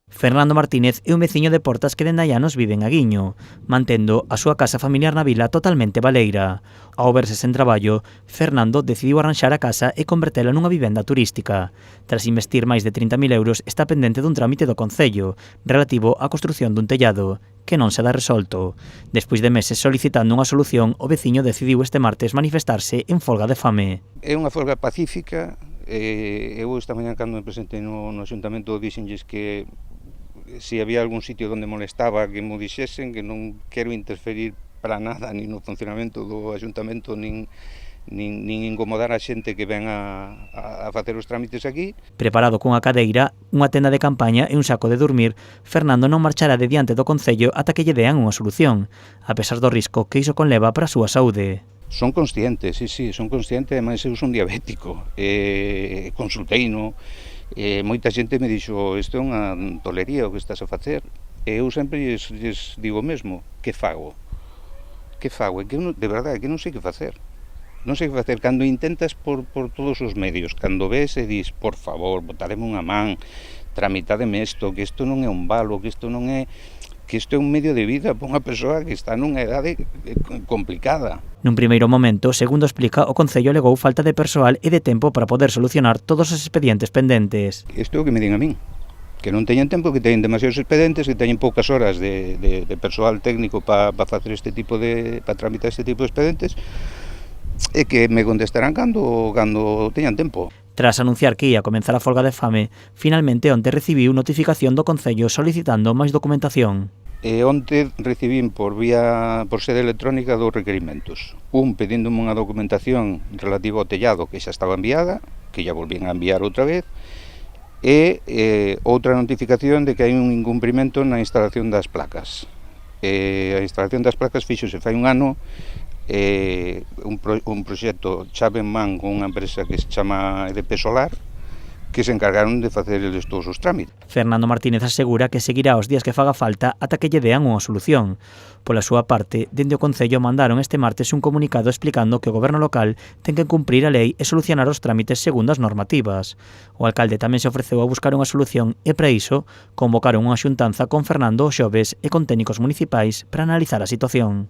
Fernando Martínez é un veciño de Portas que dende hai anos vive en Aguiño, mantendo a súa casa familiar na vila totalmente baleira. Ao verse sen traballo, Fernando decidiu arranxar a casa e convertela nunha vivenda turística. Tras investir máis de 30.000 euros, está pendente dun trámite do Concello, relativo á construción dun tellado, que non se dá resolto. Despois de meses solicitando unha solución, o veciño decidiu este martes manifestarse en folga de fame. É unha folga pacífica. Eu esta mañá cando me presentei no Axuntamento dixenlles que se había algún sitio onde molestaba que mo dixesen, que non quero interferir para nada nin no funcionamento do Axuntamento nin incomodar a xente que ven a facer os trámites aquí. Preparado cunha cadeira, unha tenda de campaña e un saco de dormir, Fernando non marchará de diante do Concello ata que lle dean unha solución, a pesar do risco que iso conleva para a súa saúde. Son conscientes, sí, son conscientes, ademais eu son diabético, consulteino, moita xente me dixo, isto é unha tolería o que estás a facer, e eu sempre lles digo mesmo, que fago? Que fago? É que de verdade, que non sei que facer. Non sei que facer, cando intentas por todos os medios, cando ves e dis, por favor, botareme unha man, tramitademe isto, que isto non é un valo, que isto non é... que isto é un medio de vida para unha persoa que está nunha edade complicada. Nun primeiro momento, segundo explica, o Concello alegou falta de persoal e de tempo para poder solucionar todos os expedientes pendentes. Isto é o que me din a min, que non teñen tempo, que teñen demasiados expedientes, que teñen poucas horas de persoal técnico para facer este tipo para tramitar este tipo de expedientes, e que me contestarán cando teñan tempo. Tras anunciar que ia comenzar a folga de fame, finalmente onte recibiu notificación do Concello solicitando máis documentación. Onte recibín por sede electrónica 2 requerimentos. Un pedíndome unha documentación relativa ao tellado que xa estaba enviada, que ya volvían a enviar outra vez, e outra notificación de que hai un incumprimento na instalación das placas. A instalación das placas fíxose fai un ano, un proxecto chave en man con unha empresa que se chama EDP Solar, que se encargaron de facer eles todos os trámites. Fernando Martínez asegura que seguirá os días que faga falta ata que lle dean unha solución. Pola súa parte, dende o Concello mandaron este martes un comunicado explicando que o goberno local ten que cumprir a lei e solucionar os trámites segundo as normativas. O alcalde tamén se ofreceu a buscar unha solución e, para iso, convocaron unha xuntanza con Fernando o xoves e con técnicos municipais para analizar a situación.